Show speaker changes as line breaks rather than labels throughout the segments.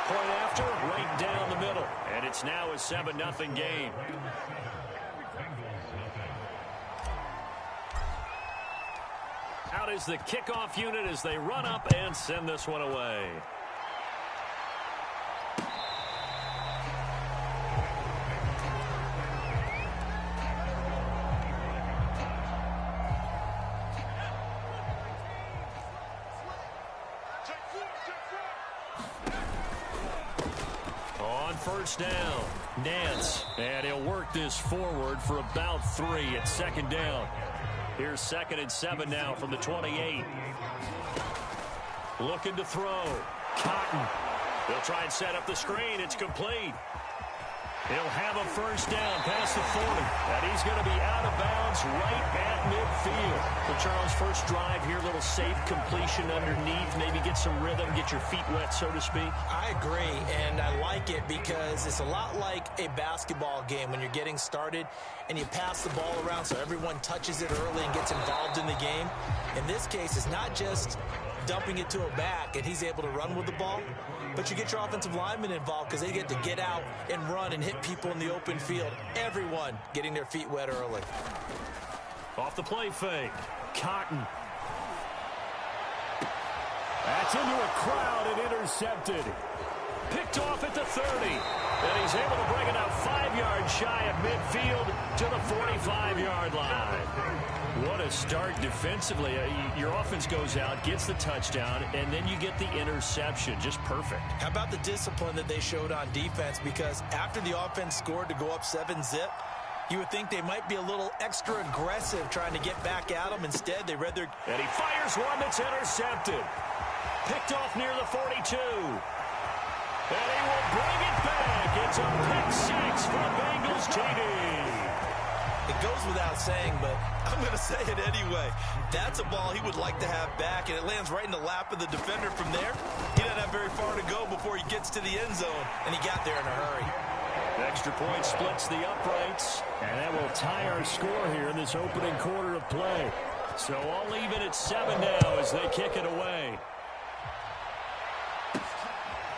Point after, right down the middle. And it's now a 7-0 game. Out is the kickoff unit as they run up and send this one away. On first down, Nance. And he'll work this forward for about 3 at second down. Here's 2nd and 7 now from the 28. Looking to throw. Cotton. They'll try and set up the screen. It's complete. He'll have a first down past the 40. And he's going to be out of bounds right at midfield. Well, Charles, first drive here, little safe completion underneath. Maybe get some rhythm, get your feet wet, so to speak.
I agree, and I like it because it's a lot like a basketball game when you're getting started and you pass the ball around so everyone touches it early and gets involved in the game. In this case, it's not just dumping it to a back and he's able to run with the ball, but you get your offensive linemen involved because they get to get out and run and hit people in the open field. Everyone getting their feet wet early.
Off the play fake. Cotton. That's into a crowd and intercepted. Picked off at the 30. And he's able to bring it out 5 yards shy of midfield to the 45-yard line. What a start defensively. Your offense goes out, gets the touchdown, and then you get the interception. Just perfect.
How about the discipline that they showed on defense? Because after the offense scored to go up 7-zip, you would think they might be a little extra aggressive trying to get back at them. Instead, they read their...
And he fires one that's intercepted. Picked off near the 42. And he will bring it back. It's a pick 6 for the Bengals TD.
It goes without saying, but I'm going to say it anyway. That's a ball he would like to have back, and it lands right in the lap of the defender from there. He doesn't have very far to go before he gets to the end zone, and he got there in a hurry.
Extra point splits the uprights, and that will tie our score here in this opening quarter of play. So I'll leave it at 7 now as they kick it away.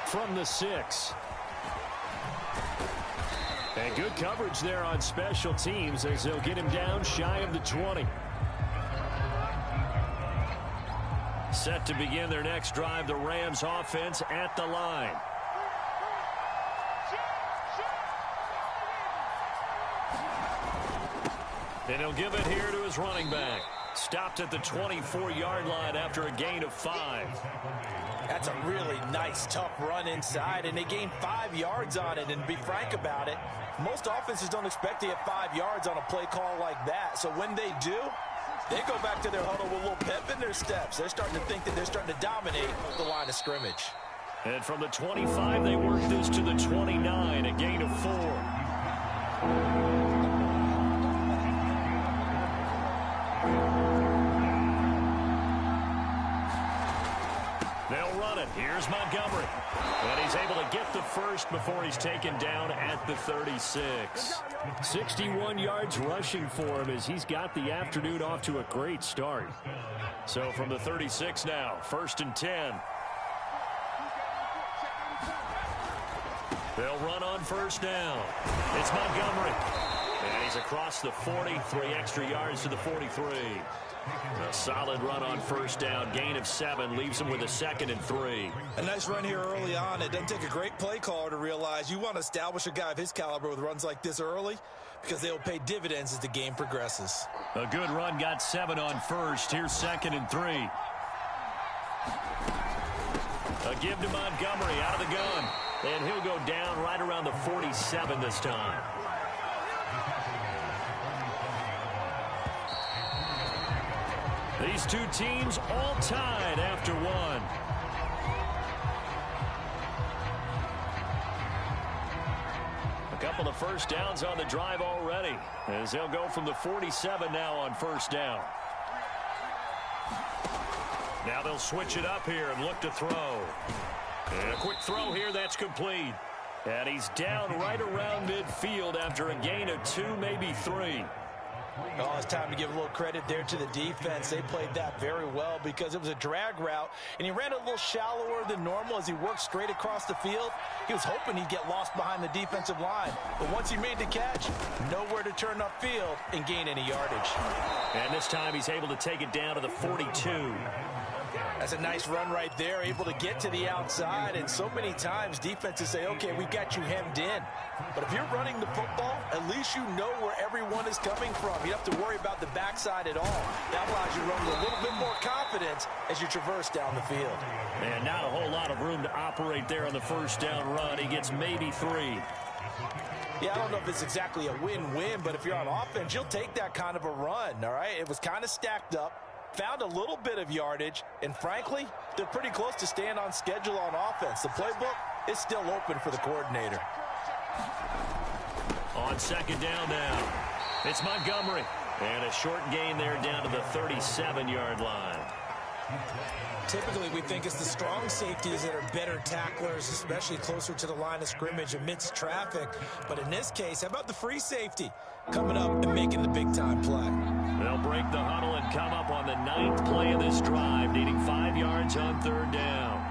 From the 6. And good coverage there on special teams as they'll get him down shy of the 20. Set to begin their next drive, the Rams offense at the line. And he'll give it here to his running back. Stopped at the 24-yard line after a gain of 5.
That's a really nice, tough run inside, and they gained 5 yards on it. And to be frank about it, most offenses don't expect to get 5 yards on a play call like that. So when they do, they go back to their huddle with a little pep in their steps. They're starting to think that they're starting to dominate the line of scrimmage.
And from the 25, they work this to the 29, a gain of 4. They'll run it. Here's Montgomery. And he's able to get the first before he's taken down at the 36. 61 yards rushing for him as he's got the afternoon off to a great start. So from the 36 now, 1st and 10. They'll run on first down. It's Montgomery. And he's across the 40, 3 extra yards to the 43. A solid run on first down. Gain of 7 leaves him with a 2nd and 3.
A nice run here early on. It doesn't take a great play caller to realize you want to establish a guy of his caliber with runs like this early because they'll pay dividends as the game progresses.
A good run, got 7 on first. Here's 2nd and 3. A give to Montgomery out of the gun. And he'll go down right around the 47 this time. These two teams all tied after one. A couple of first downs on the drive already, as they'll go from the 47 now on first down. Now they'll switch it up here and look to throw. And a quick throw here, that's complete. And he's down right around midfield after a gain of 2, maybe 3.
Oh, it's time to give a little credit there to the defense. They played that very well because it was a drag route, and he ran it a little shallower than normal as he worked straight across the field. He was hoping he'd get lost behind the defensive line, but once he made the catch, nowhere to turn upfield and gain any yardage.
And this time he's able to take it down to the 42.
That's a nice run right there, able to get to the outside, and so many times defenses say, okay, we've got you hemmed in. But if you're running the football, at least you know where everyone is coming from. You don't have to worry about the backside at all. That allows you to run with a little bit more confidence as you traverse down the field.
And not a whole lot of room to operate there on the first down run. He gets maybe 3.
Yeah, I don't know if it's exactly a win-win, but if you're on offense, you'll take that kind of a run, all right? It was kind of stacked up. Found a little bit of yardage, and frankly, they're pretty close to staying on schedule on offense. The playbook is still open for the coordinator.
On second down now, it's Montgomery. And a short gain there down to the 37-yard line.
Typically, we think it's the strong safeties that are better tacklers, especially closer to the line of scrimmage amidst traffic. But in this case, how about the free safety coming up and making the big-time play?
They'll break the huddle and come up on the 9th play of this drive, needing 5 yards on third down.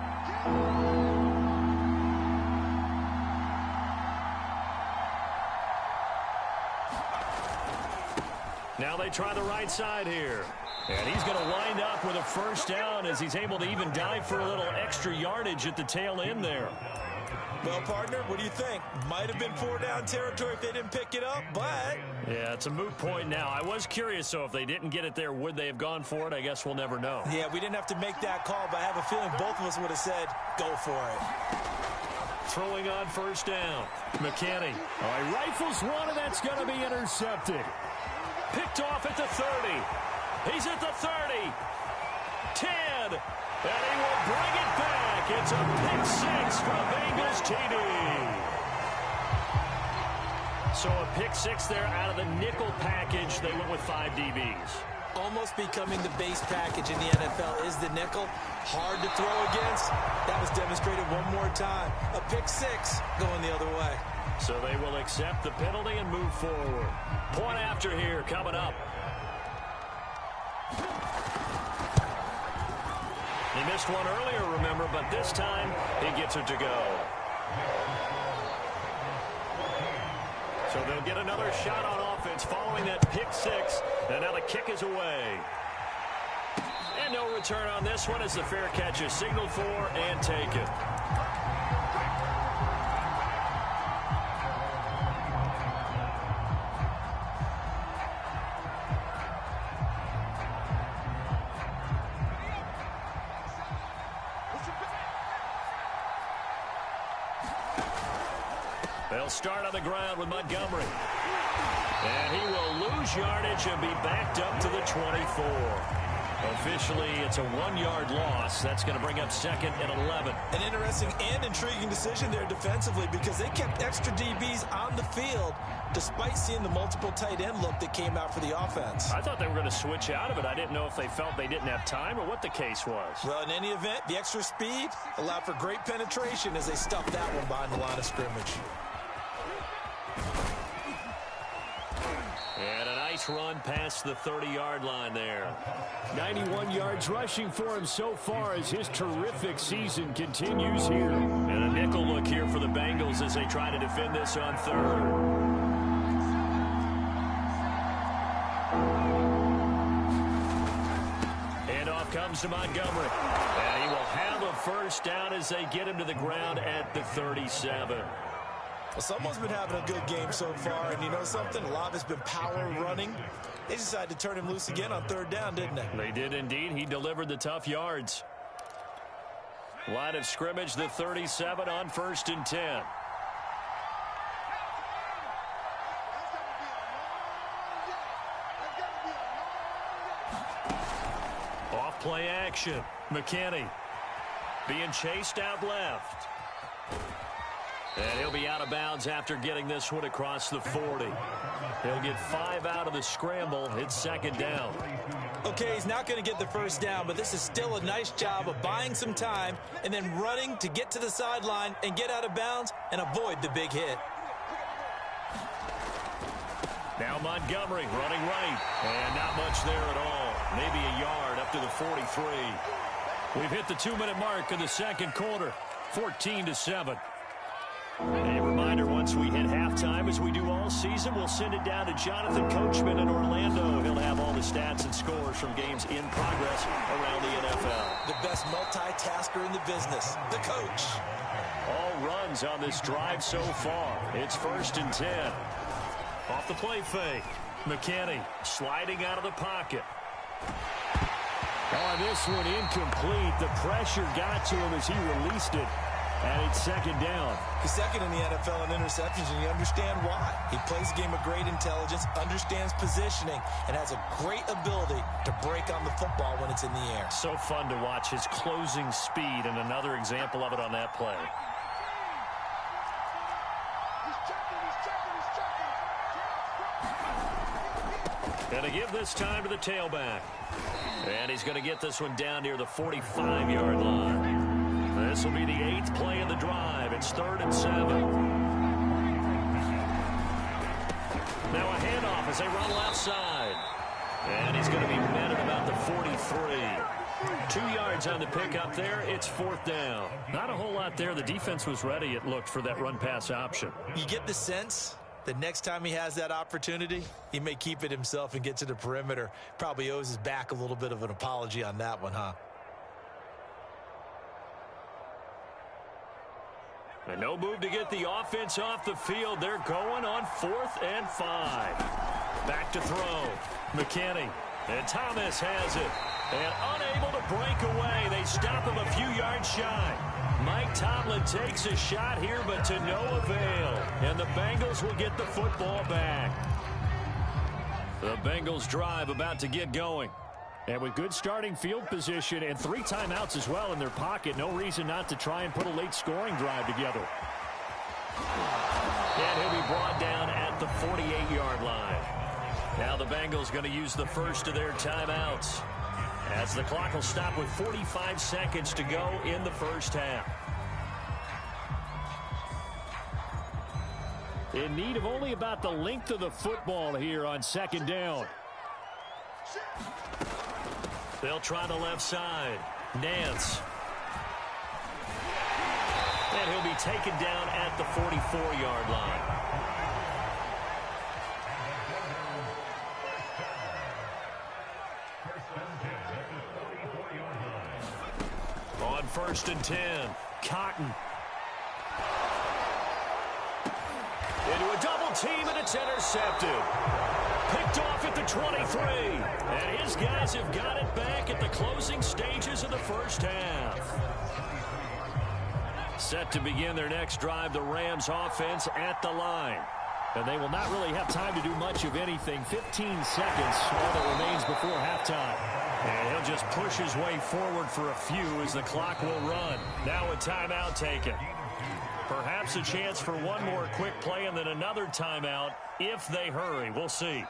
Now they try the right side here. And he's going to wind up with a first down as he's able to even dive for a little extra yardage at the tail end there.
Well, partner, what do you think? Might have been 4-down territory if they didn't pick it up, but...
Yeah, it's a moot point now. I was curious, so if they didn't get it there, would they have gone for it? I guess we'll never know.
Yeah, we didn't have to make that call, but I have a feeling both of us would have said, go for it.
Throwing on first down. McKinney. All right, rifles one, and that's going to be intercepted. Picked off at the 30. He's at the 30. 10. And he will bring it back. It's a pick-6 for Bengals TD. So a pick-6 there out of the nickel package. They went with 5 DBs.
Almost becoming the base package in the NFL is the nickel. Hard to throw against. That was demonstrated one more time. A pick-6 going the other way.
So they will accept the penalty and move forward. Point after here coming up. He missed one earlier, remember, but this time he gets it to go. So they'll get another shot on offense following that pick-6, and now the kick is away. And no return on this one as the fair catch is signaled for and taken. They'll start on the ground with Montgomery. And he will lose yardage and be backed up to the 24. Officially, it's a 1-yard loss. That's going to bring up second and 11.
An interesting and intriguing decision there defensively because they kept extra DBs on the field despite seeing the multiple tight end look that came out for the offense.
I thought they were going to switch out of it. I didn't know if they felt they didn't have time or what the case was.
Well, in any event, the extra speed allowed for great penetration as they stuffed that one behind the line of scrimmage.
And a nice run past the 30-yard line there. 91 yards rushing for him so far as his terrific season continues here. And a nickel look here for the Bengals as they try to defend this on third. And off comes to Montgomery. And he will have a first down as they get him to the ground at the 37.
Well, someone's been having a good game so far, and you know something? A lot of it's been power running. They decided to turn him loose again on third down, didn't they?
They did indeed. He delivered the tough yards. Line of scrimmage, the 37 on 1st and 10. Off play action. McKinney being chased out left. And he'll be out of bounds after getting this one across the 40. He'll get 5 out of the scramble. It's second down.
Okay, he's not going to get the first down, but this is still a nice job of buying some time and then running to get to the sideline and get out of bounds and avoid the big hit.
Now Montgomery running right. And not much there at all. Maybe a yard up to the 43. We've hit the 2-minute mark in the second quarter. 14-7. A reminder, once we hit halftime, as we do all season, we'll send it down to Jonathan Coachman in Orlando. He'll have all the stats and scores from games in progress around the NFL.
The best multitasker in the business, the coach.
All runs on this drive so far. It's 1st and 10. Off the play fake. McKinney sliding out of the pocket. On this one, incomplete. The pressure got to him as he released it. And it's 2nd down.
He's second in the NFL in interceptions, and you understand why. He plays a game of great intelligence, understands positioning, and has a great ability to break on the football when it's in the air.
So fun to watch his closing speed, and another example of it on that play. Gonna give this time to the tailback. And he's going to get this one down near the 45-yard line. This will be the 8th play of the drive. It's 3rd and 7. Now a handoff as they run left side. And he's going to be met at about the 43. 2 yards on the pickup there. It's 4th down. Not a whole lot there. The defense was ready, it looked, for that run-pass option.
You get the sense the next time he has that opportunity, he may keep it himself and get to the perimeter. Probably owes his back a little bit of an apology on that one, huh?
And no move to get the offense off the field. They're going on 4th and 5. Back to throw. McKinney. And Thomas has it. And unable to break away. They stop him a few yards shy. Mike Tomlin takes a shot here, but to no avail. And the Bengals will get the football back. The Bengals drive about to get going. And with good starting field position and 3 timeouts as well in their pocket, no reason not to try and put a late scoring drive together. And he'll be brought down at the 48-yard line. Now the Bengals going to use the first of their timeouts, as the clock will stop with 45 seconds to go in the first half. In need of only about the length of the football here on 2nd down. They'll try the left side. Nance. And he'll be taken down at the 44-yard line. On 1st and 10, Cotton. Into a double team, and it's intercepted. Picked off at the 23. And his guys have got it back at the closing stages of the first half. Set to begin their next drive, the Rams offense at the line. And they will not really have time to do much of anything. 15 seconds, all that remains before halftime. And he'll just push his way forward for a few as the clock will run. Now a timeout taken. Perhaps a chance for one more quick play and then another timeout if they hurry. We'll see.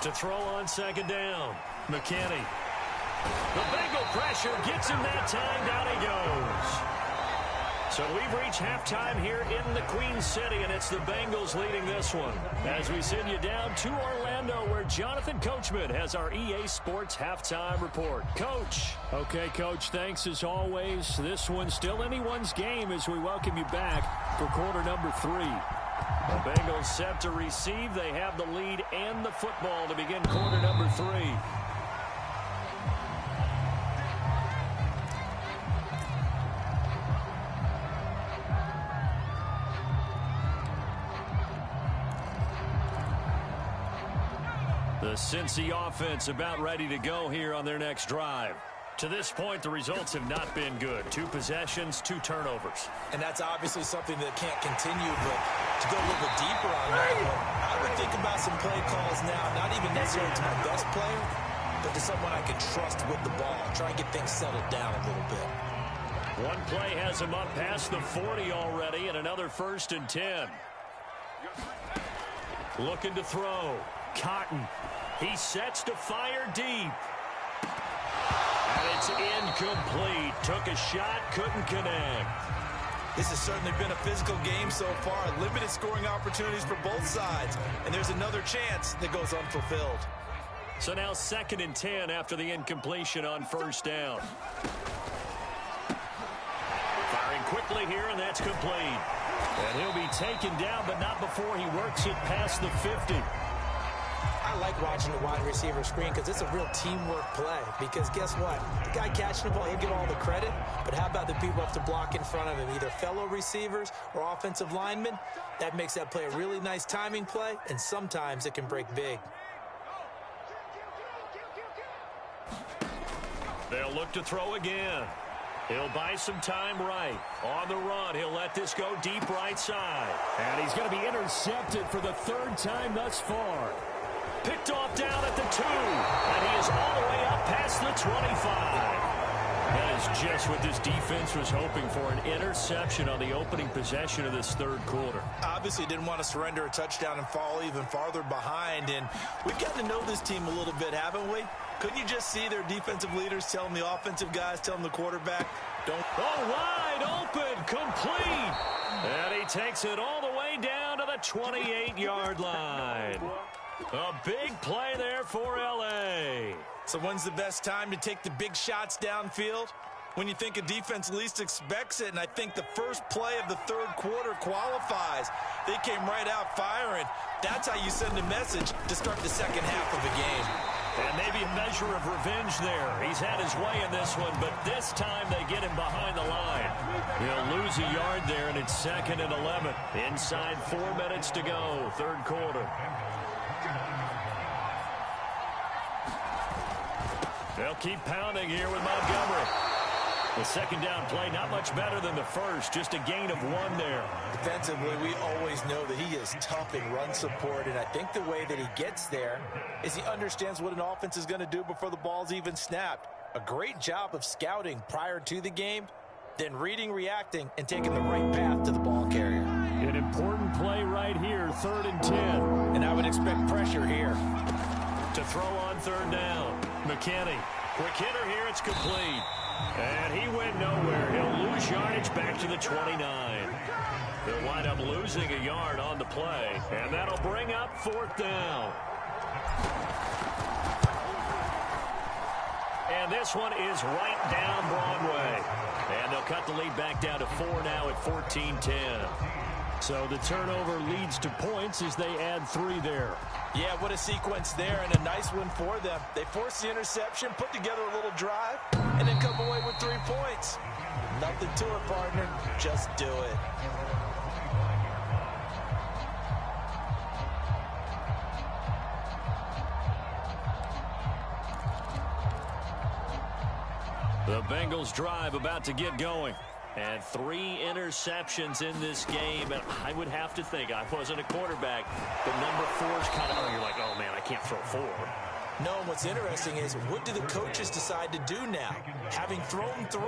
To throw on 2nd down, McKinney. The Bengal pressure gets him that time. Down he goes. So we've reached halftime here in the Queen City, and it's the Bengals leading this one. As we send you down to Orlando, where Jonathan Coachman has our EA Sports halftime report. Coach. Okay, Coach, thanks as always. This one's still anyone's game as we welcome you back for quarter number 3. The Bengals set to receive. They have the lead and the football to begin quarter number 3. The Cincy offense about ready to go here on their next drive. To this point, the results have not been good. 2 possessions, 2 turnovers.
And that's obviously something that can't continue, but to go a little bit deeper on that one, I would think about some play calls now, not even necessarily to my best player, but to someone I can trust with the ball. Try and get things settled down a little bit.
One play has him up past the 40 already, and another 1st and 10. Looking to throw. Cotton. He sets to fire deep. And it's incomplete. Took a shot, couldn't connect.
This has certainly been a physical game so far. Limited scoring opportunities for both sides. And there's another chance that goes unfulfilled.
So now 2nd and 10 after the incompletion on 1st down. Firing quickly here, and that's complete. And he'll be taken down, but not before he works it past the 50.
I like watching the wide receiver screen because it's a real teamwork play. Because guess what? The guy catching the ball, he'll get all the credit. But how about the people who have to block in front of him, either fellow receivers or offensive linemen? That makes that play a really nice timing play, and sometimes it can break big.
They'll look to throw again. He'll buy some time right. On the run, he'll let this go deep right side. And he's going to be intercepted for the 3rd time thus far. Picked off down at the 2. And he is all the way up past the 25. That is just what this defense was hoping for, an interception on the opening possession of this 3rd quarter.
Obviously didn't want to surrender a touchdown and fall even farther behind. And we've gotten to know this team a little bit, haven't we? Couldn't you just see their defensive leaders telling the offensive guys, telling the quarterback, don't...
Oh, wide open, complete. And he takes it all the way down to the 28-yard line. A big play there for L.A.
So when's the best time to take the big shots downfield? When you think a defense least expects it, and I think the first play of the 3rd quarter qualifies. They came right out firing. That's how you send a message to start the 2nd half of a game.
And maybe a measure of revenge there. He's had his way in this one, but this time they get him behind the line. He'll lose a yard there, and it's 2nd and 11. Inside 4 minutes to go, 3rd quarter. They'll keep pounding here with Montgomery. The 2nd down play, not much better than the first, just a gain of 1 there.
Defensively, we always know that he is tough in run support, and I think the way that he gets there is he understands what an offense is going to do before the ball's even snapped. A great job of scouting prior to the game, then reading, reacting, and taking the right path to the ball carrier.
An important play right here, 3rd and 10.
And I would expect pressure here.
To throw on 3rd down. McKinney, quick hitter here, it's complete. And he went nowhere. He'll lose yardage back to the 29. They'll wind up losing a yard on the play. And that'll bring up 4th down. And this one is right down Broadway. And they'll cut the lead back down to 4 now at 14-10. So the turnover leads to points as they add 3 there.
Yeah, what a sequence there, and a nice one for them. They force the interception, put together a little drive, and then come away with 3 points. Nothing to it, partner. Just do it.
The Bengals drive about to get going. And 3 interceptions in this game. And I would have to think, I wasn't a quarterback, but number 4's kind of, you're like, oh, man, I can't throw 4.
No, what's interesting is, what do the coaches decide to do now? Having thrown 3,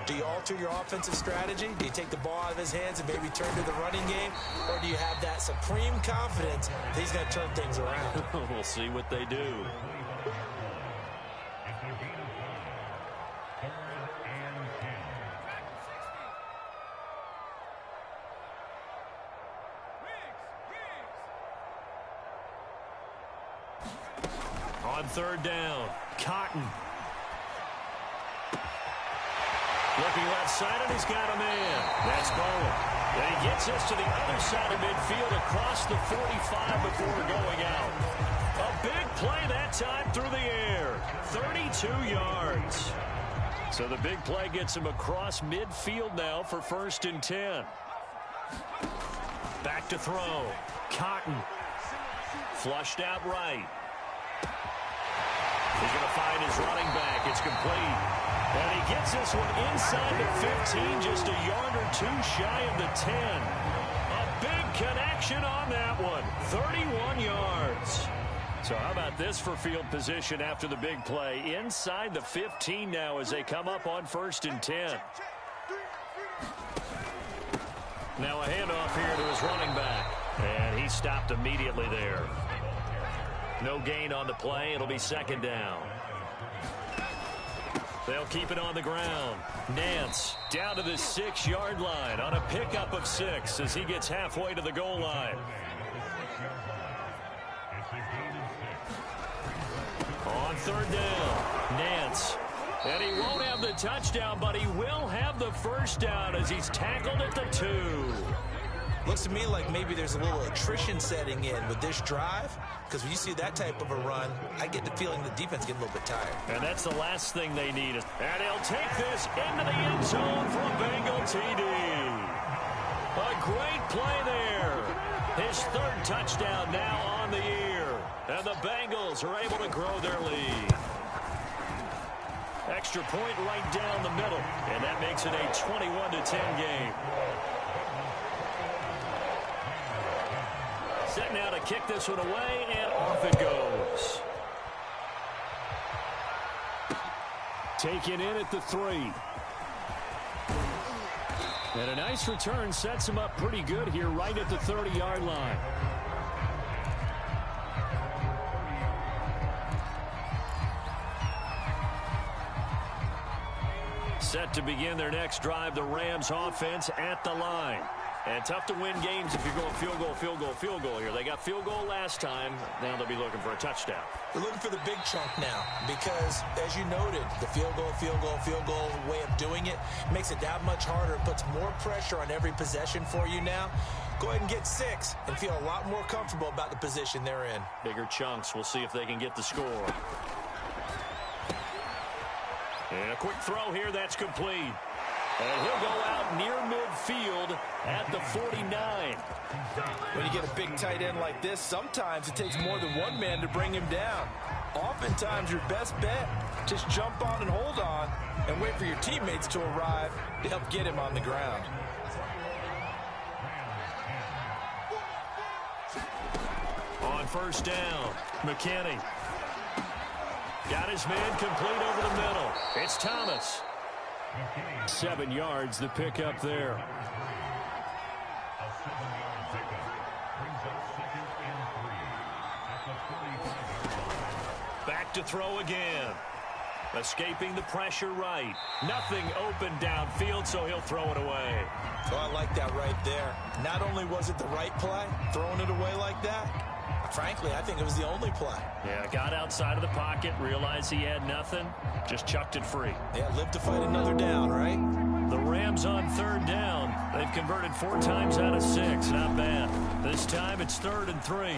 do you alter your offensive strategy? Do you take the ball out of his hands and maybe turn to the running game? Or do you have that supreme confidence that he's going to turn things around?
We'll see what they do. On 3rd down, Cotton. Looking left side, and he's got a man. That's Bowen. And he gets us to the other side of midfield across the 45 before going out. A big play that time through the air. 32 yards. So the big play gets him across midfield now for 1st and 10. Back to throw. Cotton. Flushed out right. He's going to find his running back. It's complete. And he gets this one inside the 15, just a yard or 2 shy of the 10. A big connection on that one. 31 yards. So how about this for field position after the big play? Inside the 15 now as they come up on 1st and 10. Now a handoff here to his running back. And he stopped immediately there. No gain on the play. It'll be 2nd down. They'll keep it on the ground. Nance down to the 6-yard line on a pickup of 6 as he gets halfway to the goal line. On third down, Nance. And he won't have the touchdown, but he will have the first down as he's tackled at the 2.
Looks to me like maybe there's a little attrition setting in with this drive, because when you see that type of a run, I get the feeling the defense getting a little bit tired.
And that's the last thing they need. And he'll take this into the end zone for a Bengal TD. A great play there. His 3rd touchdown now on the year. And the Bengals are able to grow their lead. Extra point right down the middle. And that makes it a 21-10 game. Set now to kick this one away, and off it goes. Taken in at the 3. And a nice return sets him up pretty good here right at the 30-yard line. Set to begin their next drive, the Rams offense at the line. And tough to win games if you're going field goal, field goal, field goal here. They got field goal last time. Now they'll be looking for a touchdown.
They're looking for the big chunk now because, as you noted, the field goal, field goal, field goal way of doing it makes it that much harder. It puts more pressure on every possession for you now. Go ahead and get 6 and feel a lot more comfortable about the position they're in.
Bigger chunks. We'll see if they can get the score. And a quick throw here. That's complete. And he'll go out near midfield at the 49.
When you get a big tight end like this, sometimes it takes more than one man to bring him down. Oftentimes, your best bet, just jump on and hold on and wait for your teammates to arrive to help get him on the ground.
On first down, McKinney. Got his man complete over the middle. It's Thomas. 7 yards, the pickup there. Back to throw again. Escaping the pressure right. Nothing open downfield, so he'll throw it away.
Oh, I like that right there. Not only was it the right play, throwing it away like that, frankly, I think it was the only play.
Yeah, got outside of the pocket, realized he had nothing, just chucked it free.
Yeah, live to fight another down, right?
The Rams on third down. They've converted 4 times out of 6. Not bad. This time it's 3rd and 3.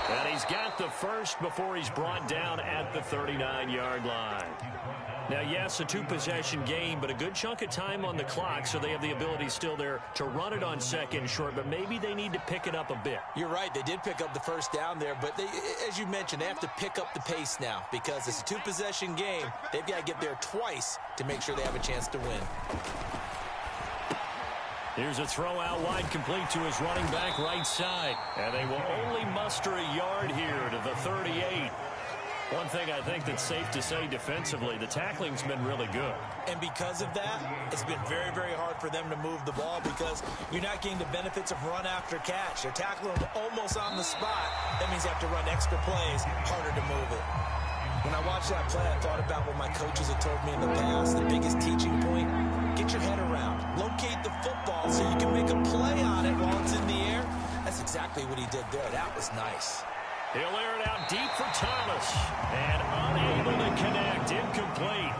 And he's got the first before he's brought down at the 39-yard line. Now, yes, a 2-possession game, but a good chunk of time on the clock, so they have the ability still there to run it on 2nd short, but maybe they need to pick it up a bit.
You're right. They did pick up the first down there, but they, as you mentioned, they have to pick up the pace now because it's a 2-possession game. They've got to get there twice to make sure they have a chance to win.
Here's a throw out wide, complete to his running back right side. And they will only muster a yard here to the 38. One thing I think that's safe to say defensively, the tackling's been really good.
And because of that, it's been very, very hard for them to move the ball because you're not getting the benefits of run after catch. They're tackling them almost on the spot. That means you have to run extra plays, harder to move it. When I watched that play, I thought about what my coaches had told me in the past. The biggest teaching point, get your head around. Locate the football so you can make a play on it while it's in the air. That's exactly what he did there. That was nice.
He'll air it out deep for Thomas. And unable to connect. Incomplete.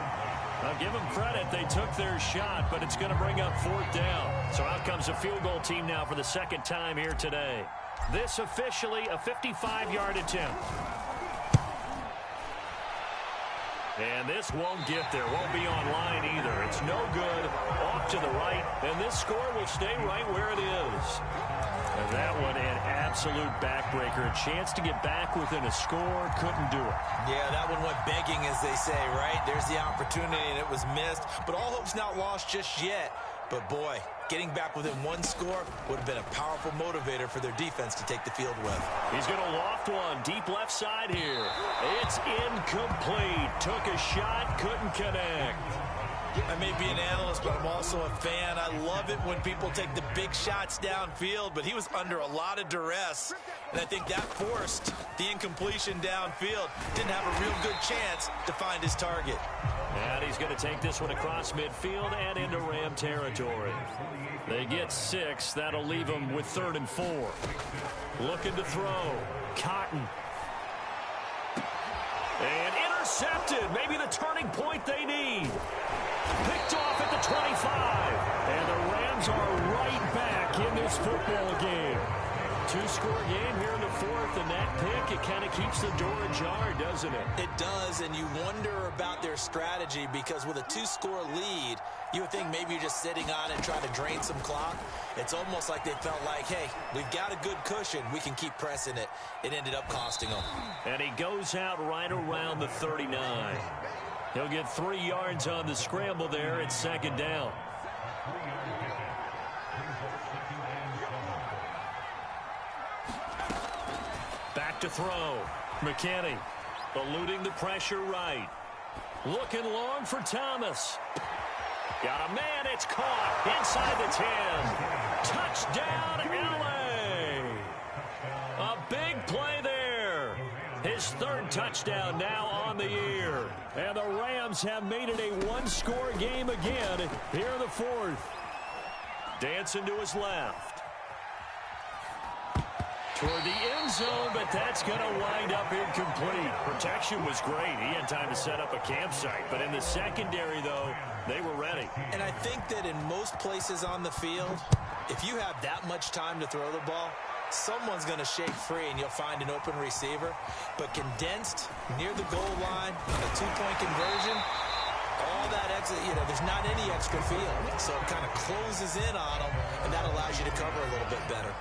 I'll give them credit. They took their shot, but it's going to bring up 4th down. So out comes a field goal team now for the 2nd time here today. This officially a 55-yard attempt. And this won't get there. Won't be online either. It's no good. Off to the right. And this score will stay right where it is. And that one an absolute backbreaker. A chance to get back within a score. Couldn't do it.
Yeah, that one went begging, as they say, right? There's the opportunity, and it was missed. But all hope's not lost just yet. But, boy, getting back within 1 score would have been a powerful motivator for their defense to take the field with.
He's going to loft one deep left side here. It's incomplete. Took a shot, couldn't connect.
I may be an analyst, but I'm also a fan. I love it when people take the big shots downfield, but he was under a lot of duress, and I think that forced the incompletion downfield. Didn't have a real good chance to find his target.
And he's going to take this one across midfield and into Ram territory. They get 6. That'll leave them with 3rd and 4. Looking to throw. Cotton. And intercepted. Maybe the turning point they need. Picked off at the 25. And the Rams are right back in this football game. 2-score game here in the 4th, and that pick, it kind of keeps the door ajar, doesn't it?
It does, and you wonder about their strategy because with a 2-score lead, you would think maybe you're just sitting on it trying to drain some clock. It's almost like they felt like, hey, we've got a good cushion. We can keep pressing it. It ended up costing them.
And he goes out right around the 39. He'll get 3 yards on the scramble there. It's 2nd down. Back to throw. McKinney eluding the pressure right. Looking long for Thomas. Got a man. It's caught inside the 10. Touchdown, LA. A big play there. His 3rd touchdown now on the year. And the Rams have made it a 1-score game again here in the 4th. Dancing to his left. Toward the end zone, but that's going to wind up incomplete. Protection was great. He had time to set up a campsite. But in the secondary, though, they were ready.
And I think that in most places on the field, if you have that much time to throw the ball, someone's going to shake free and you'll find an open receiver. But condensed near the goal line on a 2-point conversion, all that extra, there's not any extra field. So it kind of closes in on them, and that allows you to cover a little bit better.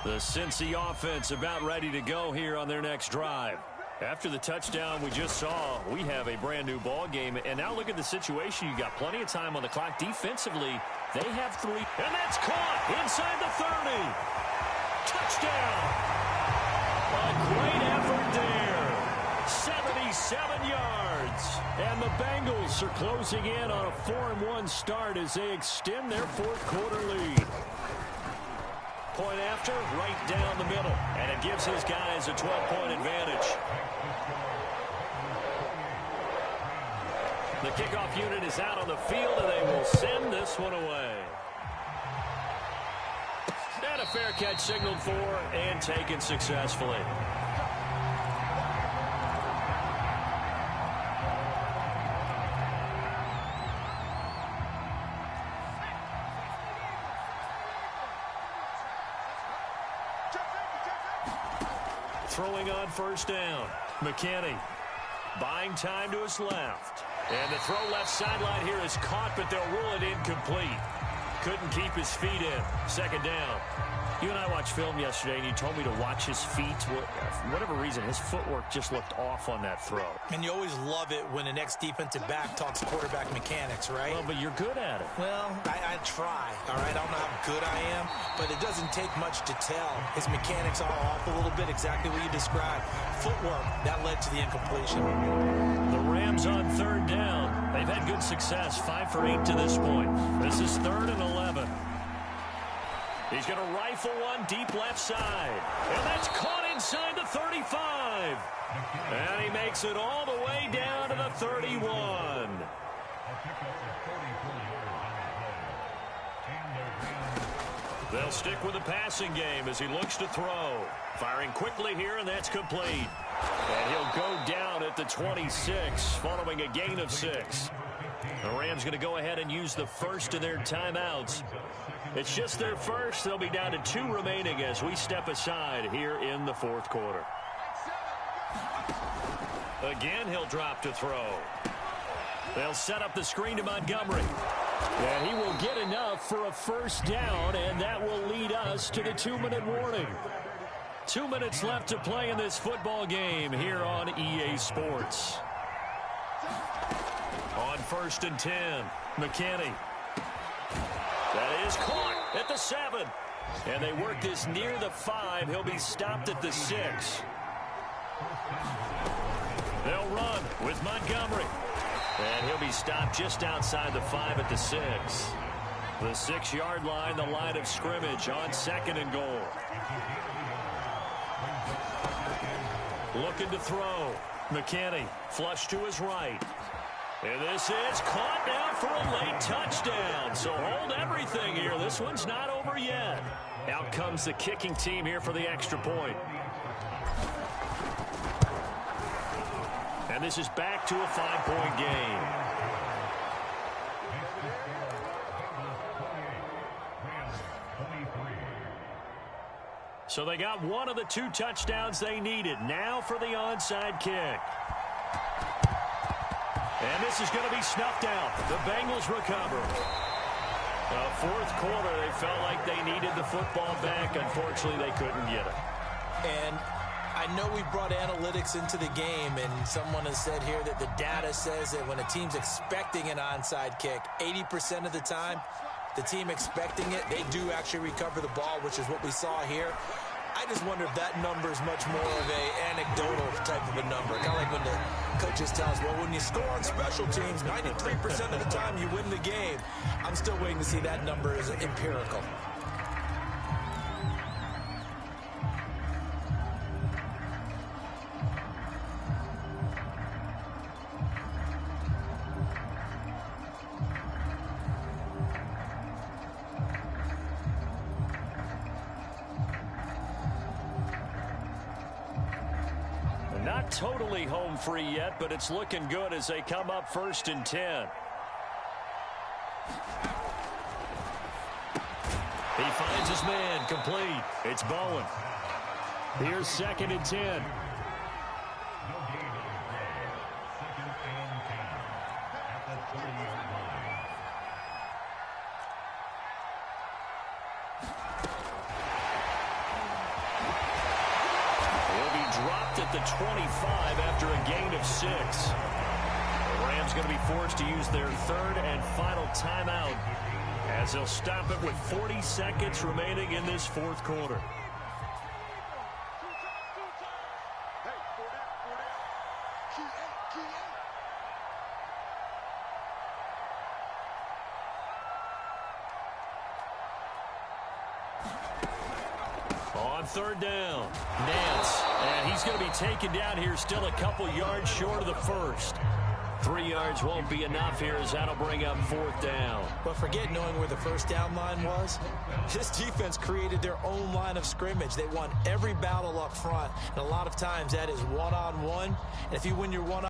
The Cincy offense about ready to go here on their next drive. After the touchdown we just saw, we have a brand new ball game. And now look at the situation. You got plenty of time on the clock. Defensively, they have 3. And that's caught inside the 30. Touchdown. A great effort there. 77 yards. And the Bengals are closing in on a 4-1 start as they extend their 4th quarter lead. Point after, right down the middle. And it gives his guys a 12-point advantage. The kickoff unit is out on the field, and they will send this one away. And a fair catch signaled for and taken successfully. Throwing on 1st down. McKinney buying time to his left. And the throw left sideline here is caught, but they'll rule it incomplete. Couldn't keep his feet in. 2nd down. You and I watched film yesterday, and you told me to watch his feet. For whatever reason, his footwork just looked off on that throw.
And you always love it when the next defensive back talks quarterback mechanics, right?
Well, but you're good at it.
Well, I try, all right? I don't know how good I am, but it doesn't take much to tell. His mechanics are off a little bit, exactly what you described. Footwork, that led to the incompletion.
The Rams on 3rd down. They've had good success, 5 for 8 to this point. This is 3rd and 11. He's going to rifle one deep left side. And that's caught inside the 35. And he makes it all the way down to the 31. They'll stick with the passing game as he looks to throw. Firing quickly here, and that's complete. And he'll go down at the 26 following a gain of 6. The Rams going to go ahead and use the first of their timeouts. It's just their first. They'll be down to 2 remaining as we step aside here in the 4th quarter. Again, he'll drop to throw. They'll set up the screen to Montgomery. And he will get enough for a 1st down, and that will lead us to the 2-minute warning. 2 minutes left to play in this football game here on EA Sports. On 1st and 10, McKinney. That is caught at the 7. And they work this near the 5. He'll be stopped at the 6. They'll run with Montgomery. And he'll be stopped just outside the 5 at the 6. The 6-yard line, the line of scrimmage on 2nd and goal. Looking to throw. McKinney, flush to his right. And this is caught down for a late touchdown. So hold everything here. This one's not over yet. Out comes the kicking team here for the extra point. And this is back to a 5-point game. So they got one of the 2 touchdowns they needed. Now for the onside kick. And this is going to be snuffed out. The Bengals recover. Fourth quarter, they felt like they needed the football back. Unfortunately, they couldn't get it.
And I know we brought analytics into the game, and someone has said here that the data says that when a team's expecting an onside kick, 80% of the time, the team expecting it, they do actually recover the ball, which is what we saw here. I just wonder if that number is much more of a anecdotal type of a number. Kind of like when the coaches tell us, well, when you score on special teams, 93% of the time you win the game. I'm still waiting to see that number as empirical.
Not totally home free yet, but it's looking good as they come up 1st and 10. He finds his man complete. It's Bowen. Here's 2nd and 10. Dropped at the 25 after a gain of 6. The Rams going to be forced to use their 3rd and final timeout as they'll stop it with 40 seconds remaining in this 4th quarter. On 3rd down, Nance, and he's going to be taken down here still a couple yards short of the 1st. 3 yards won't be enough here as that'll bring up 4th down.
But forget knowing where the 1st down line was. This defense created their own line of scrimmage. They won every battle up front, and a lot of times that is one-on-one. And if you win your one-on-one,